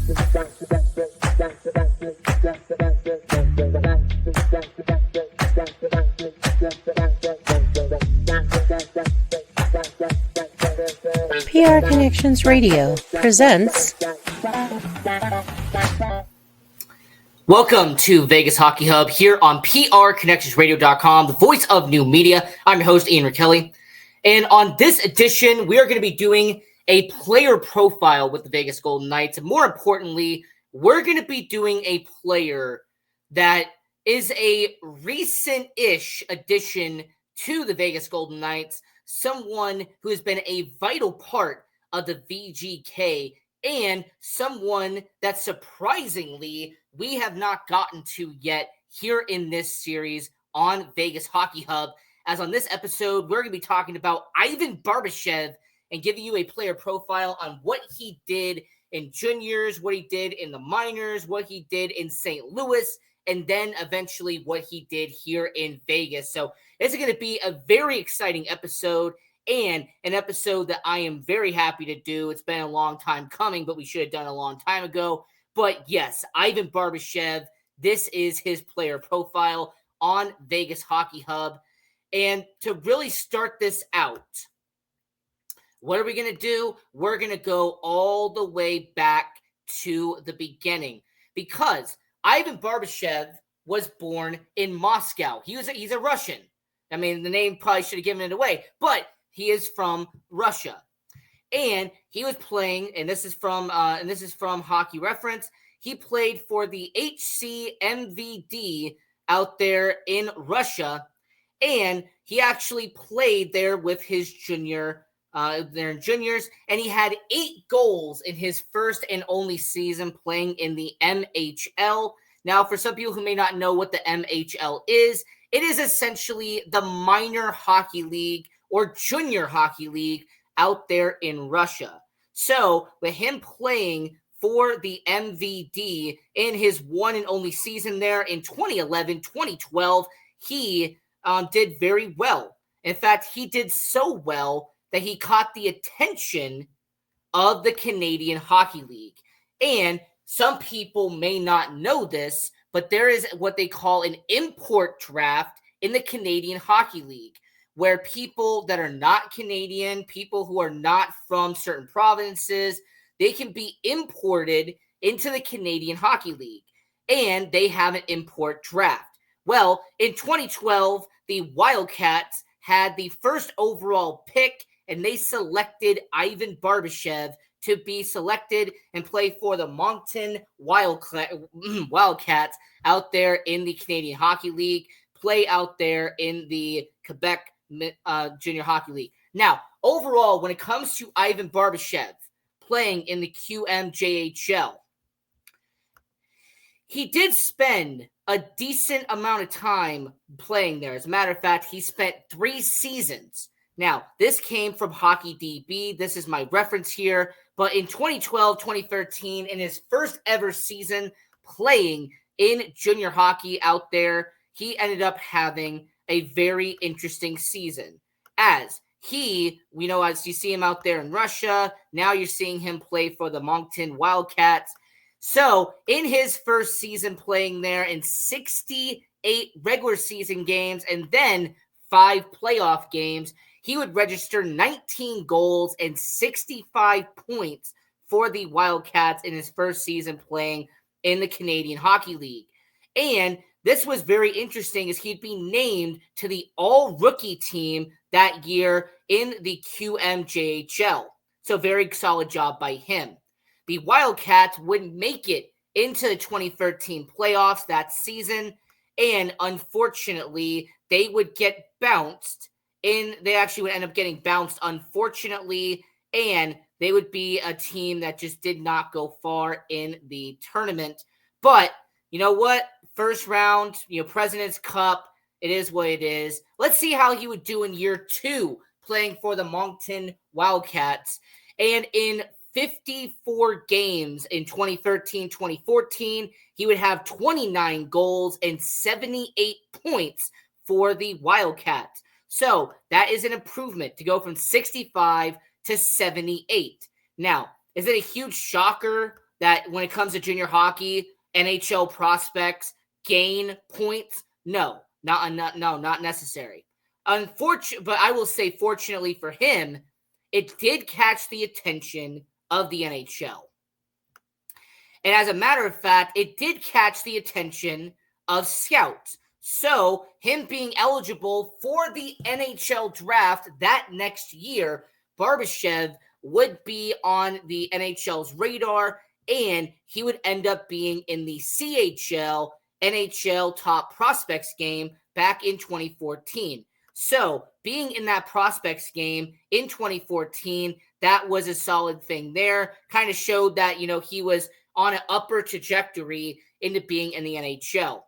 PR Connections Radio presents. Welcome to Vegas Hockey Hub here on PRConnectionsRadio.com, the voice of new media. I'm your host, Ian Rachiele. And on this edition, we are going to be doing a player profile with the Vegas Golden Knights. And more importantly, we're going to be doing a player that is a recent-ish addition to the Vegas Golden Knights, someone who has been a vital part of the VGK, and someone that surprisingly we have not gotten to yet here in this series on Vegas Hockey Hub. As on this episode, we're going to be talking about Ivan Barbashev and giving you a player profile on what he did in juniors, what he did in the minors, what he did in St. Louis, and then eventually what he did here in Vegas. So this is going to be a very exciting episode and an episode that I am very happy to do. It's been a long time coming, but we should have done a long time ago. But yes, Ivan Barbashev, this is his player profile on Vegas Hockey Hub. And to really start this out, what are we going to do? We're going to go all the way back to the beginning because Ivan Barbashev was born in Moscow. He's a Russian. I mean, the name probably should have given it away, but he is from Russia. And he was playing, and this is from Hockey Reference. He played for the HCMVD out there in Russia, and he actually played there with his juniors, and he had 8 goals in his first and only season playing in the MHL. Now, for some people who may not know what the MHL is, it is essentially the minor hockey league or junior hockey league out there in Russia. So with him playing for the MVD in his one and only season there in 2011, 2012, he did very well. In fact, he did so well that he caught the attention of the Canadian Hockey League. And some people may not know this, but there is what they call an import draft in the Canadian Hockey League, where people that are not Canadian, people who are not from certain provinces, they can be imported into the Canadian Hockey League, and they have an import draft. Well, in 2012, the Wildcats had the first overall pick, and they selected Ivan Barbashev to be selected and play for the Moncton Wildcats out there in the Canadian Hockey League, play out there in the Quebec Junior Hockey League. Now, overall, when it comes to Ivan Barbashev playing in the QMJHL, he did spend a decent amount of time playing there. As a matter of fact, he spent 3 seasons. Now, this came from Hockey DB. This is my reference here. But in 2012, 2013, in his first ever season playing in junior hockey out there, he ended up having a very interesting season. As he, as you see him out there in Russia, now you're seeing him play for the Moncton Wildcats. So in his first season playing there in 68 regular season games and then 5 playoff games, he would register 19 goals and 65 points for the Wildcats in his first season playing in the Canadian Hockey League. And this was very interesting as he'd be named to the all-rookie team that year in the QMJHL. So very solid job by him. The Wildcats wouldn't make it into the 2013 playoffs that season, and unfortunately, they would get bounced. They actually would end up getting bounced, unfortunately, and they would be a team that just did not go far in the tournament. But you know what? First round, President's Cup, it is what it is. Let's see how he would do in year 2 playing for the Moncton Wildcats. And in 54 games in 2013-2014, he would have 29 goals and 78 points for the Wildcats. So that is an improvement to go from 65 to 78. Now, is it a huge shocker that when it comes to junior hockey, NHL prospects gain points? No, not necessary. But I will say, fortunately for him, it did catch the attention of the NHL. And as a matter of fact, it did catch the attention of scouts. So, him being eligible for the NHL draft that next year, Barbashev would be on the NHL's radar, and he would end up being in the CHL NHL Top Prospects game back in 2014. So, being in that prospects game in 2014, that was a solid thing there. Kind of showed that, he was on an upper trajectory into being in the NHL.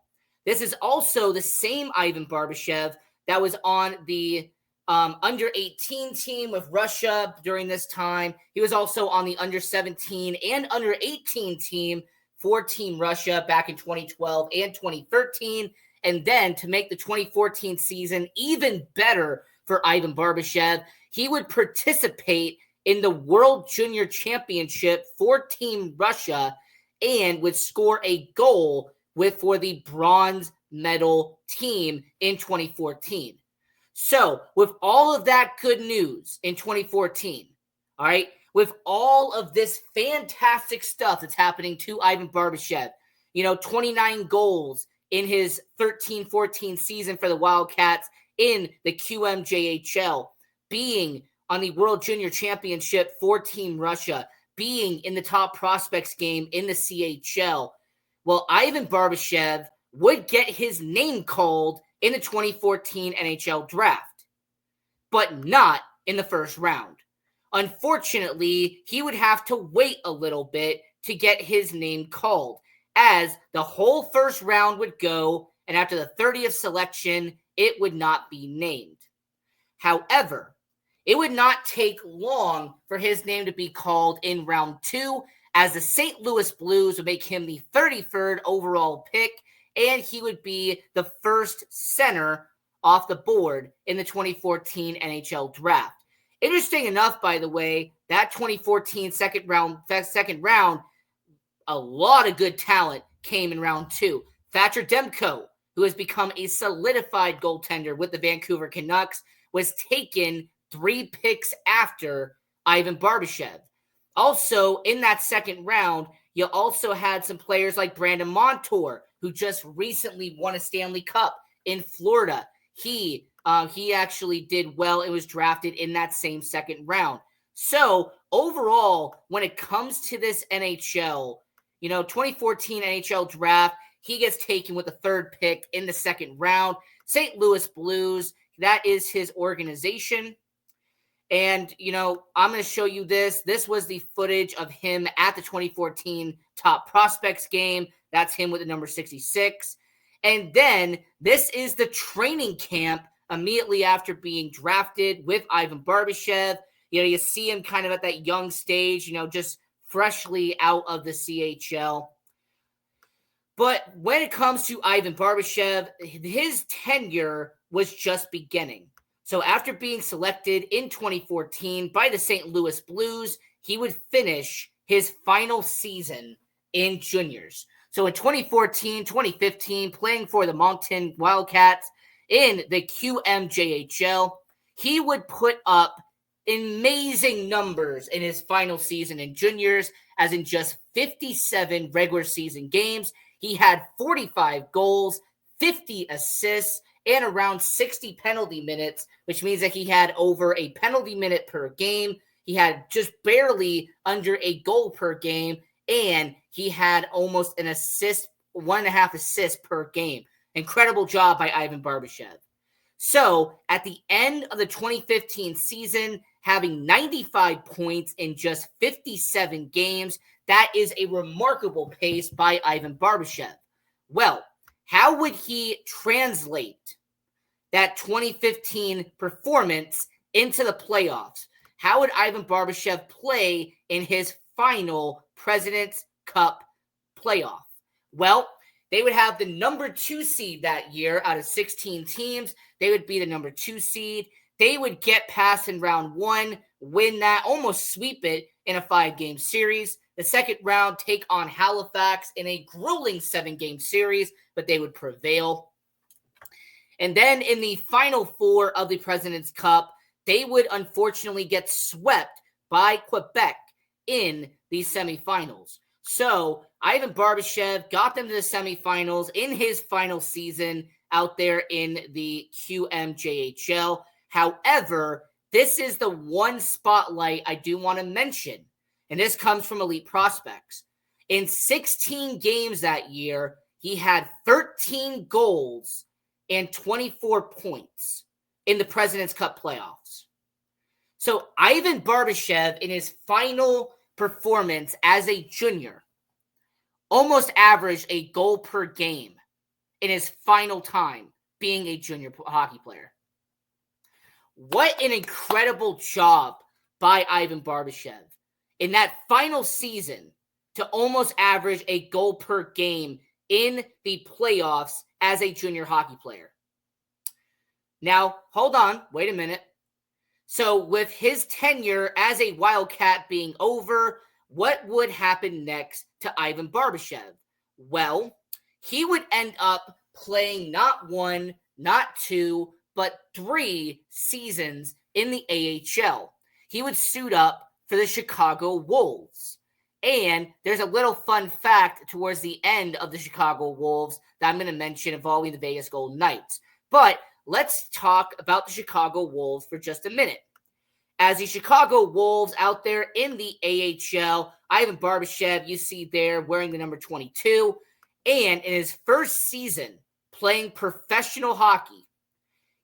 This is also the same Ivan Barbashev that was on the under 18 team with Russia during this time. He was also on the under 17 and under 18 team for Team Russia back in 2012 and 2013. And then to make the 2014 season even better for Ivan Barbashev, he would participate in the World Junior Championship for Team Russia and would score a goal for the bronze medal team in 2014. So, with all of that good news in 2014, all right, with all of this fantastic stuff that's happening to Ivan Barbashev, 29 goals in his 13-14 season for the Wildcats in the QMJHL, being on the World Junior Championship for Team Russia, being in the top prospects game in the CHL. Well, Ivan Barbashev would get his name called in the 2014 NHL draft, but not in the first round. Unfortunately, he would have to wait a little bit to get his name called, as the whole first round would go, and after the 30th selection, it would not be named. However, it would not take long for his name to be called in round 2, as the St. Louis Blues would make him the 33rd overall pick, and he would be the first center off the board in the 2014 NHL draft. Interesting enough, by the way, that 2014 second round, a lot of good talent came in round 2. Thatcher Demko, who has become a solidified goaltender with the Vancouver Canucks, was taken 3 picks after Ivan Barbashev. Also, in that second round, you also had some players like Brandon Montour, who just recently won a Stanley Cup in Florida. He actually did well and was drafted in that same second round. So, overall, when it comes to this NHL, 2014 NHL draft, he gets taken with the 3rd pick in the second round. St. Louis Blues, that is his organization. And, I'm going to show you this. This was the footage of him at the 2014 Top Prospects game. That's him with the number 66. And then this is the training camp immediately after being drafted with Ivan Barbashev. You see him kind of at that young stage, just freshly out of the CHL. But when it comes to Ivan Barbashev, his tenure was just beginning. So after being selected in 2014 by the St. Louis Blues, he would finish his final season in juniors. So in 2014, 2015, playing for the Moncton Wildcats in the QMJHL, he would put up amazing numbers in his final season in juniors, as in just 57 regular season games. He had 45 goals, 50 assists, and around 60 penalty minutes, which means that he had over a penalty minute per game. He had just barely under a goal per game, and he had almost an assist, 1.5 assists per game. Incredible job by Ivan Barbashev. So at the end of the 2015 season, having 95 points in just 57 games, that is a remarkable pace by Ivan Barbashev. Well, how would he translate that 2015 performance into the playoffs? How would Ivan Barbashev play in his final President's Cup playoff? Well, they would have the number 2 seed that year out of 16 teams. They would be the number 2 seed. They would get past in round 1, win that, almost sweep it in a 5-game series. the second round take on Halifax in a grueling 7-game series, but they would prevail. And then in the final four of the President's Cup, they would unfortunately get swept by Quebec in the semifinals. So Ivan Barbashev got them to the semifinals in his final season out there in the QMJHL. However, this is the one spotlight I do want to mention, and this comes from Elite Prospects. In 16 games that year, he had 13 goals and 24 points in the President's Cup playoffs. So Ivan Barbashev, in his final performance as a junior, almost averaged a goal per game in his final time being a junior hockey player. What an incredible job by Ivan Barbashev in that final season to almost average a goal per game in the playoffs as a junior hockey player. Now, hold on, wait a minute. So with his tenure as a Wildcat being over, what would happen next to Ivan Barbashev? Well, he would end up playing not one, not two, but 3 seasons in the AHL. He would suit up for the Chicago Wolves. And there's a little fun fact towards the end of the Chicago Wolves that I'm going to mention involving the Vegas Golden Knights. But let's talk about the Chicago Wolves for just a minute. As the Chicago Wolves out there in the AHL, Ivan Barbashev, you see there wearing the number 22. And in his first season playing professional hockey,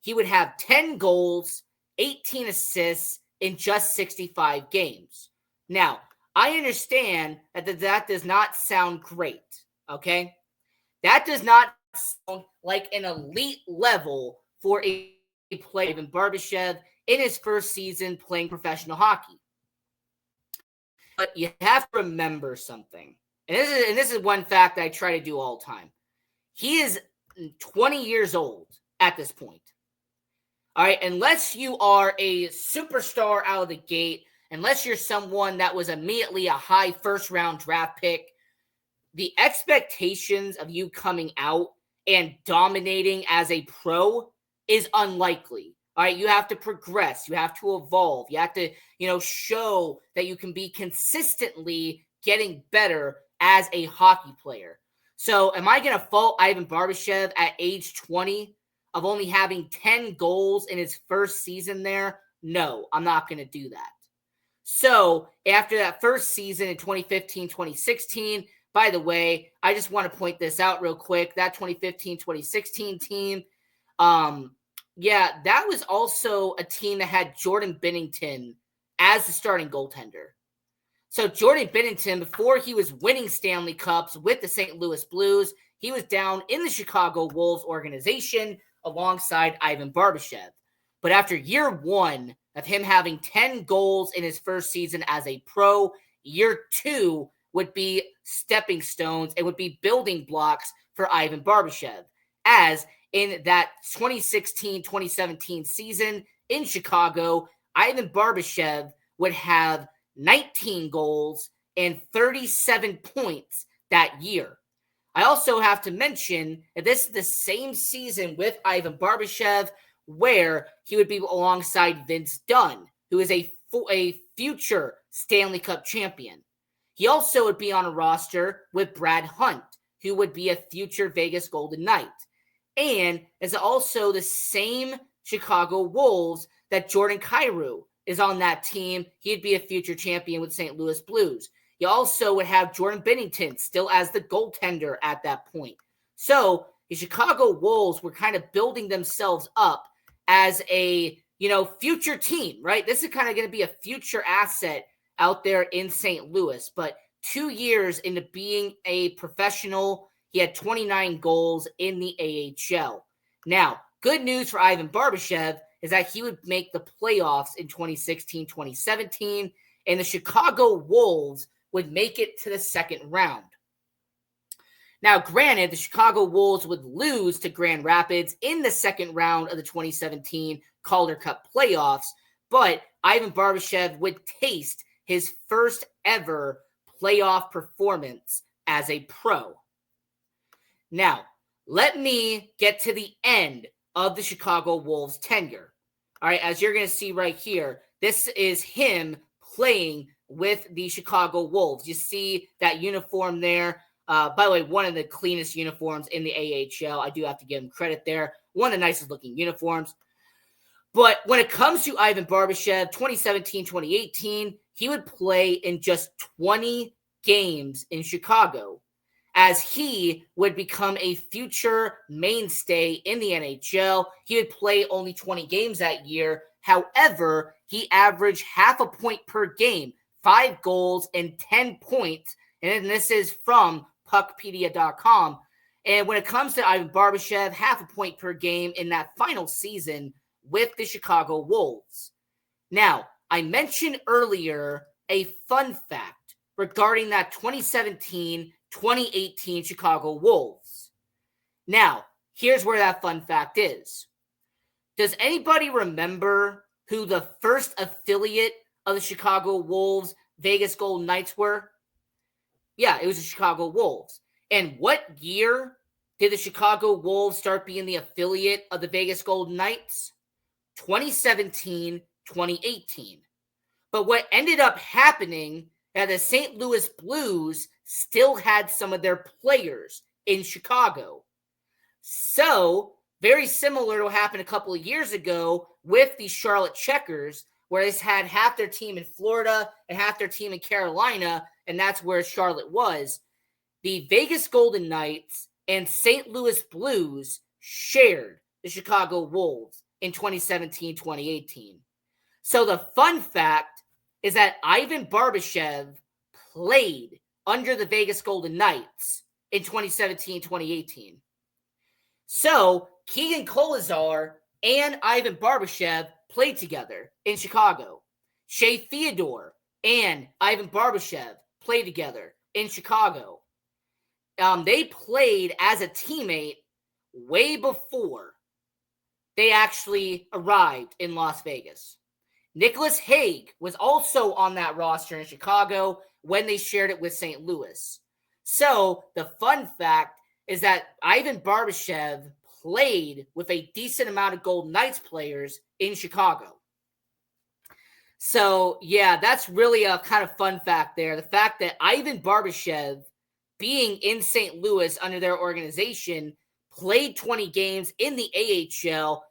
he would have 10 goals, 18 assists in just 65 games. Now, I understand that does not sound great, okay? That does not sound like an elite level for a player, Ivan Barbashev, in his first season playing professional hockey. But you have to remember something. And this is one fact that I try to do all the time. He is 20 years old at this point. All right, unless you are a superstar out of the gate, unless you're someone that was immediately a high first-round draft pick, the expectations of you coming out and dominating as a pro is unlikely. All right, you have to progress. You have to evolve. You have to, show that you can be consistently getting better as a hockey player. So am I going to fault Ivan Barbashev at age 20 of only having 10 goals in his first season there? No, I'm not going to do that. So after that first season in 2015-2016, by the way, I just want to point this out real quick. That 2015-2016 team, that was also a team that had Jordan Binnington as the starting goaltender. So Jordan Binnington, before he was winning Stanley Cups with the St. Louis Blues, he was down in the Chicago Wolves organization alongside Ivan Barbashev. But after year one of him having 10 goals in his first season as a pro, year two would be stepping stones. It would be building blocks for Ivan Barbashev. As in that 2016-2017 season in Chicago, Ivan Barbashev would have 19 goals and 37 points that year. I also have to mention that this is the same season with Ivan Barbashev where he would be alongside Vince Dunn, who is a future Stanley Cup champion. He also would be on a roster with Brad Hunt, who would be a future Vegas Golden Knight. And is also the same Chicago Wolves that Jordan Kyrou is on that team. He'd be a future champion with St. Louis Blues. You also would have Jordan Binnington still as the goaltender at that point. So the Chicago Wolves were kind of building themselves up as a, future team, right? This is kind of going to be a future asset out there in St. Louis. But 2 years into being a professional, he had 29 goals in the AHL. Now, good news for Ivan Barbashev is that he would make the playoffs in 2016-2017, and the Chicago Wolves would make it to the second round. Now, granted, the Chicago Wolves would lose to Grand Rapids in the second round of the 2017 Calder Cup playoffs, but Ivan Barbashev would taste his first ever playoff performance as a pro. Now, let me get to the end of the Chicago Wolves tenure. All right, as you're going to see right here, this is him playing with the Chicago Wolves. You see that uniform there. By the way, one of the cleanest uniforms in the AHL. I do have to give him credit there. One of the nicest looking uniforms. But when it comes to Ivan Barbashev, 2017-2018, he would play in just 20 games in Chicago, as he would become a future mainstay in the NHL. He would play only 20 games that year. However, he averaged half a point per game, 5 goals and 10 points. And this is from puckpedia.com. And when it comes to Ivan Barbashev, half a point per game in that final season with the Chicago Wolves. Now, I mentioned earlier a fun fact regarding that 2017-2018 Chicago Wolves. Now, here's where that fun fact is. Does anybody remember who the first affiliate of the Chicago Wolves Vegas Golden Knights were? Yeah, it was the Chicago Wolves. And what year did the Chicago Wolves start being the affiliate of the Vegas Golden Knights? 2017-2018. But what ended up happening, that the St. Louis Blues still had some of their players in Chicago. So, very similar to what happened a couple of years ago with the Charlotte Checkers, where they had half their team in Florida and half their team in Carolina, and that's where Charlotte was. The Vegas Golden Knights and St. Louis Blues shared the Chicago Wolves in 2017-2018. So the fun fact is that Ivan Barbashev played under the Vegas Golden Knights in 2017-2018. So Keegan Kolesar and Ivan Barbashev played together in Chicago. Shea Theodore and Ivan Barbashev played together in Chicago. They played as a teammate way before they actually arrived in Las Vegas. Nicholas Hague was also on that roster in Chicago when they shared it with St. Louis. So the fun fact is that Ivan Barbashev played with a decent amount of Golden Knights players in Chicago. So, yeah, that's really a kind of fun fact there. The fact that Ivan Barbashev, being in St. Louis under their organization, played 20 games in the AHL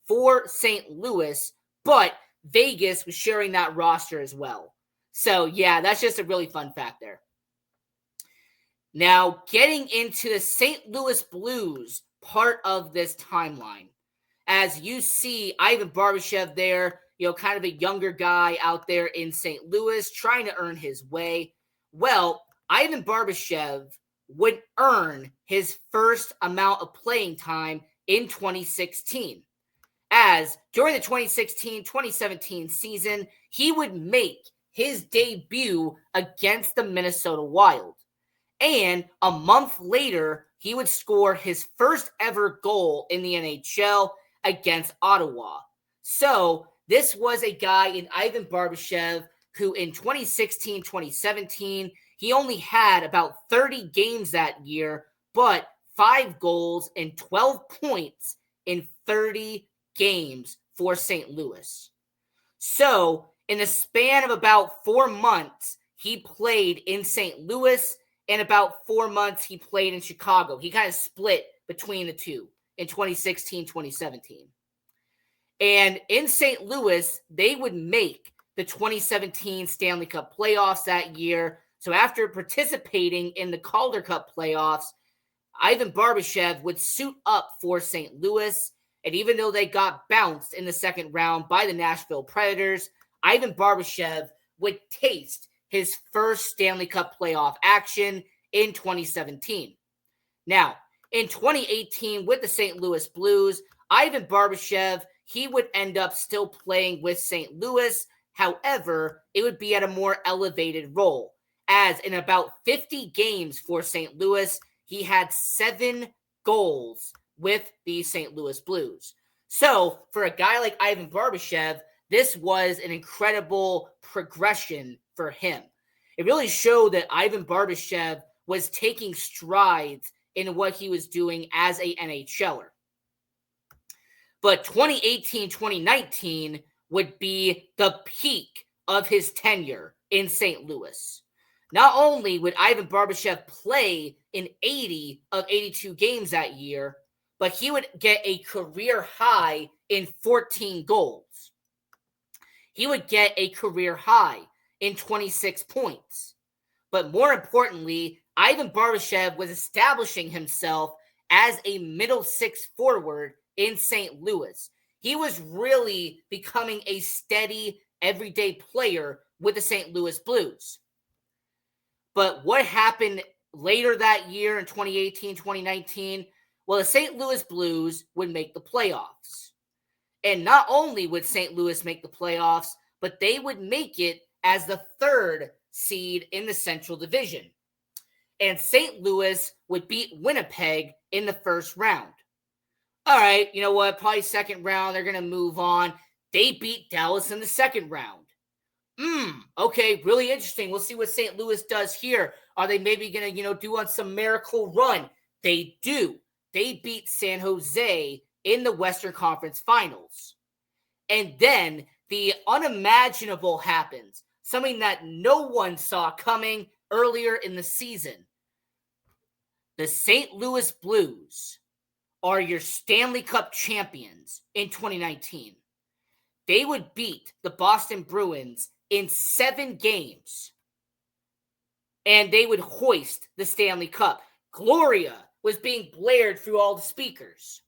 for St. Louis, but Vegas was sharing that roster as well. So, yeah, that's just a really fun fact there. Now, getting into the St. Louis Blues part of this timeline. As you see Ivan Barbashev there, kind of a younger guy out there in St. Louis trying to earn his way. Well, Ivan Barbashev would earn his first amount of playing time in 2016. As during the 2016-2017 season, he would make his debut against the Minnesota Wild. And a month later, he would score his first ever goal in the NHL against Ottawa. So this was a guy in Ivan Barbashev who in 2016-2017, he only had about 30 games that year, but 5 goals and 12 points in 30 games for St. Louis. So in the span of about 4 months, he played in St. Louis, and about 4 months he played in Chicago. He kind of split between the two in 2016-2017. And in St. Louis, they would make the 2017 Stanley Cup playoffs that year. So after participating in the Calder Cup playoffs, Ivan Barbashev would suit up for St. Louis. And even though they got bounced in the second round by the Nashville Predators, Ivan Barbashev would taste his first Stanley Cup playoff action in 2017. Now, in 2018 with the St. Louis Blues, Ivan Barbashev, he would end up still playing with St. Louis. However, it would be at a more elevated role, as in about 50 games for St. Louis, he had 7 goals with the St. Louis Blues. So for a guy like Ivan Barbashev, this was an incredible progression for him. it really showed that Ivan Barbashev was taking strides in what he was doing as a NHLer. But 2018-2019 would be the peak of his tenure in St. Louis. Not only would Ivan Barbashev play in 80 of 82 games that year, but he would get a career high in 14 goals. He would get a career high in 26 points. But more importantly, Ivan Barbashev was establishing himself as a middle six forward in St. Louis. He was really becoming a steady, everyday player with the St. Louis Blues. But what happened later that year in 2018-2019? Well, the St. Louis Blues would make the playoffs. And not only would St. Louis make the playoffs, but they would make it as the third seed in the Central Division. And St. Louis would beat Winnipeg in the first round. All right, you know what? Probably second round, they're going to move on. They beat Dallas in the second round. Okay, really interesting. We'll see what St. Louis does here. Are they maybe going to, do on some miracle run? They do. They beat San Jose in the Western Conference Finals. And then the unimaginable happens. Something that no one saw coming earlier in the season. The St. Louis Blues are your Stanley Cup champions in 2019. They would beat the Boston Bruins in 7 games, and they would hoist the Stanley Cup. Gloria was being blared through all the speakers.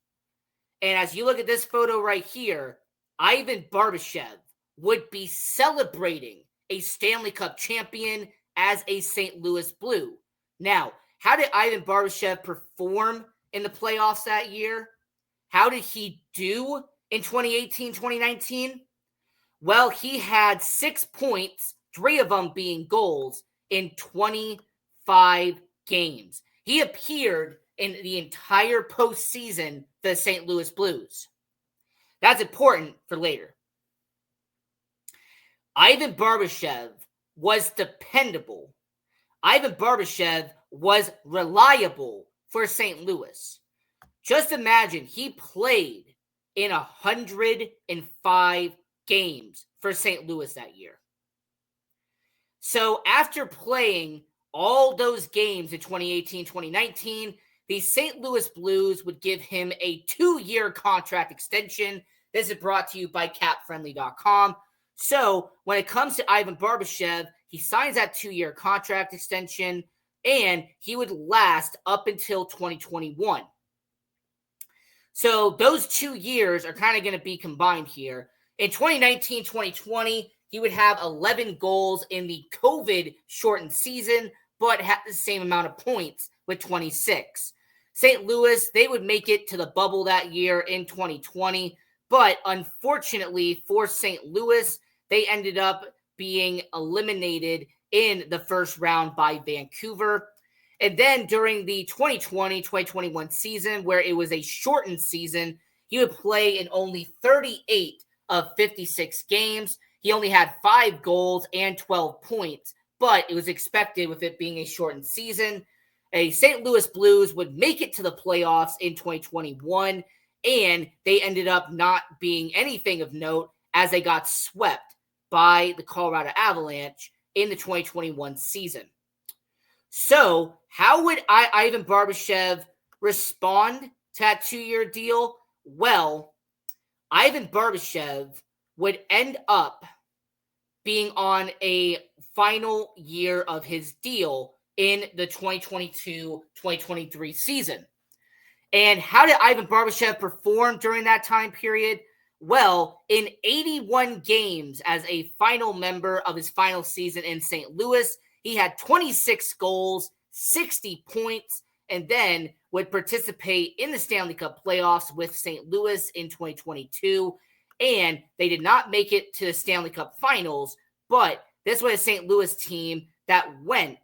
And as you look at this photo right here, Ivan Barbashev would be celebrating a Stanley Cup champion as a St. Louis Blue. Now, how did Ivan Barbashev perform in the playoffs that year? How did he do in 2018-2019? Well, he had 6 points, 3 of them being goals, in 25 games. He appeared in the entire postseason for the St. Louis Blues. That's important for later. Ivan Barbashev was dependable. Ivan Barbashev was reliable for St. Louis. Just imagine he played in 105 games for St. Louis that year. So after playing all those games in 2018-2019, the St. Louis Blues would give him a 2-year contract extension. This is brought to you by CapFriendly.com. So when it comes to Ivan Barbashev, he signs that 2-year contract extension, and he would last up until 2021. So those 2 years are kind of going to be combined here. In 2019-2020, he would have 11 goals in the COVID-shortened season, but had the same amount of points with 26. St. Louis, they would make it to the bubble that year in 2020, but unfortunately for St. Louis, they ended up being eliminated in the first round by Vancouver. And then during the 2020-2021 season, where it was a shortened season, he would play in only 38 of 56 games. He only had 5 goals and 12 points, but it was expected with it being a shortened season. A St. Louis Blues would make it to the playoffs in 2021, and they ended up not being anything of note as they got swept by the Colorado Avalanche in the 2021 season. So how would Ivan Barbashev respond to that 2-year deal? Well, Ivan Barbashev would end up being on a final year of his deal in the 2022-2023 season. And how did Ivan Barbashev perform during that time period? Well, in 81 games as a final member of his final season in St. Louis, he had 26 goals, 60 points, and then would participate in the Stanley Cup playoffs with St. Louis in 2022. And they did not make it to the Stanley Cup finals, but this was a St. Louis team that went.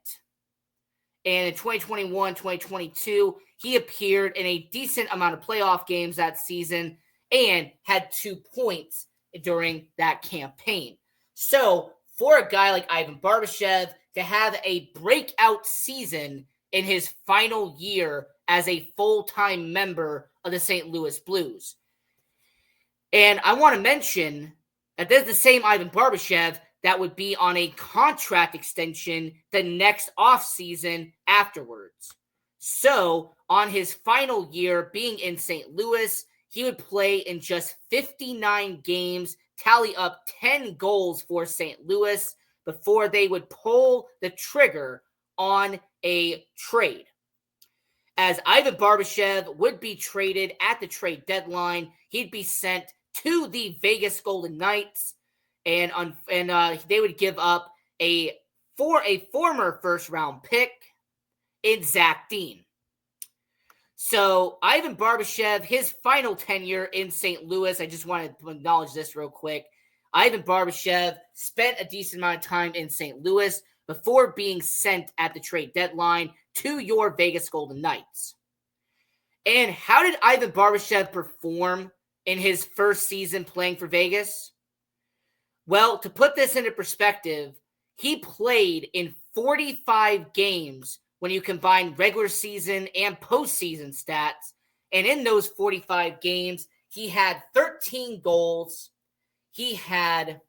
And in 2021-2022, he appeared in a decent amount of playoff games that season and had 2 points during that campaign. So for a guy like Ivan Barbashev to have a breakout season in his final year as a full-time member of the St. Louis Blues. And I want to mention that this is the same Ivan Barbashev that would be on a contract extension the next offseason afterwards. So, on his final year being in St. Louis, he would play in just 59 games, tally up 10 goals for St. Louis before they would pull the trigger on a trade. As Ivan Barbashev would be traded at the trade deadline, he'd be sent to the Vegas Golden Knights, and they would give up a former first-round pick in Zach Dean. So Ivan Barbashev, his final tenure in St. Louis, I just wanted to acknowledge this real quick. Ivan Barbashev spent a decent amount of time in St. Louis before being sent at the trade deadline to your Vegas Golden Knights. And how did Ivan Barbashev perform in his first season playing for Vegas? Well, to put this into perspective, he played in 45 games when you combine regular season and postseason stats. And in those 45 games, he had 13 goals. He had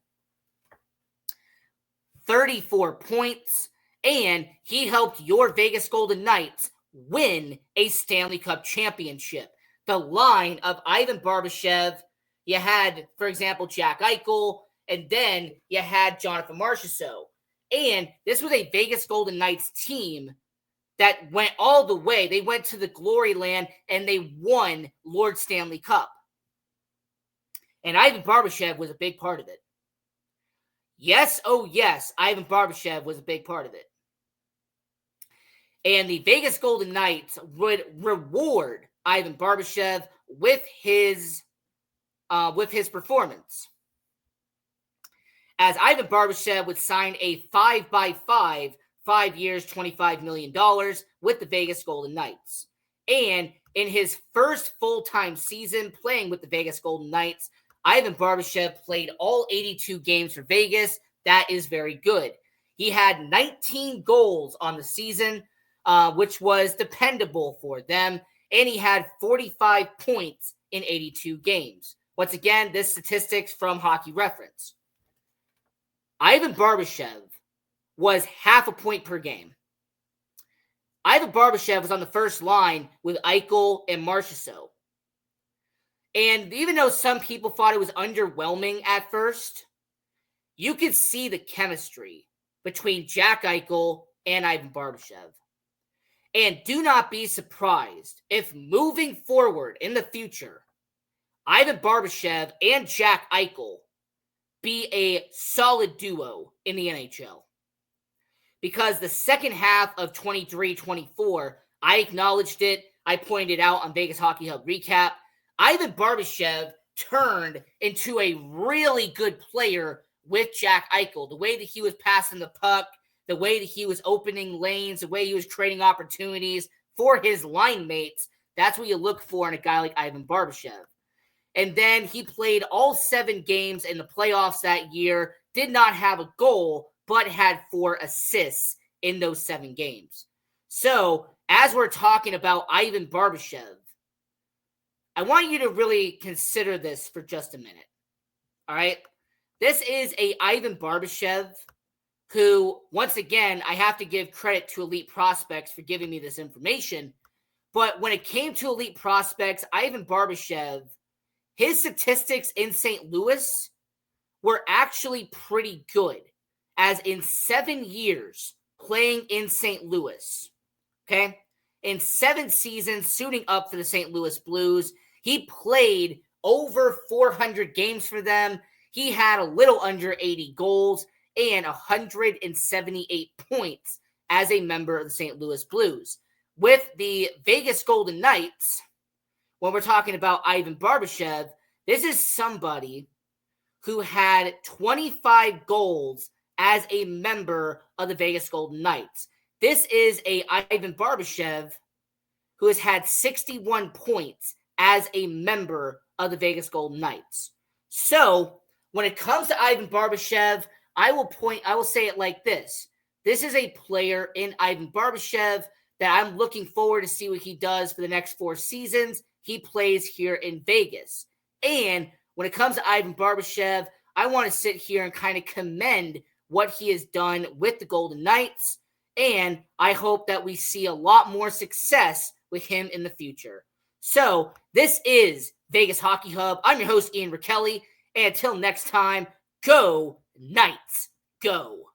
34 points. And he helped your Vegas Golden Knights win a Stanley Cup championship. The line of Ivan Barbashev, you had, for example, Jack Eichel, and then you had Jonathan Marchessault. And this was a Vegas Golden Knights team that went all the way. They went to the glory land, and they won Lord Stanley Cup. And Ivan Barbashev was a big part of it. Yes, oh yes, Ivan Barbashev was a big part of it. And the Vegas Golden Knights would reward Ivan Barbashev with his performance. As Ivan Barbashev would sign a 5x5, 5 years, $25 million with the Vegas Golden Knights. And in his first full-time season playing with the Vegas Golden Knights, Ivan Barbashev played all 82 games for Vegas. That is very good. He had 19 goals on the season, which was dependable for them. And he had 45 points in 82 games. Once again, this statistics from Hockey Reference. Ivan Barbashev was half a point per game. Ivan Barbashev was on the first line with Eichel and Marchessault. And even though some people thought it was underwhelming at first, you could see the chemistry between Jack Eichel and Ivan Barbashev. And do not be surprised if moving forward in the future, Ivan Barbashev and Jack Eichel be a solid duo in the NHL. Because the second half of 23-24, I acknowledged it. I pointed out on Vegas Hockey Hub Recap. Ivan Barbashev turned into a really good player with Jack Eichel. The way that he was passing the puck, the way that he was opening lanes, the way he was trading opportunities for his line mates, that's what you look for in a guy like Ivan Barbashev. And then he played all 7 games in the playoffs that year, did not have a goal, but had 4 assists in those 7 games. So, as we're talking about Ivan Barbashev, I want you to really consider this for just a minute. All right? This is a Ivan Barbashev who, once again, I have to give credit to Elite Prospects for giving me this information. But when it came to Elite Prospects, Ivan Barbashev, his statistics in St. Louis were actually pretty good, as in 7 years playing in St. Louis, okay? In 7 seasons suiting up for the St. Louis Blues, he played over 400 games for them. He had a little under 80 goals and 178 points as a member of the St. Louis Blues. With the Vegas Golden Knights, when we're talking about Ivan Barbashev, this is somebody who had 25 goals as a member of the Vegas Golden Knights. This is a Ivan Barbashev who has had 61 points as a member of the Vegas Golden Knights. So, when it comes to Ivan Barbashev, I will say it like this. This is a player in Ivan Barbashev that I'm looking forward to see what he does for the next 4 seasons he plays here in Vegas. And when it comes to Ivan Barbashev, I want to sit here and kind of commend what he has done with the Golden Knights. And I hope that we see a lot more success with him in the future. So this is Vegas Hockey Hub. I'm your host, Ian Rachiele. And until next time, go Knights, go.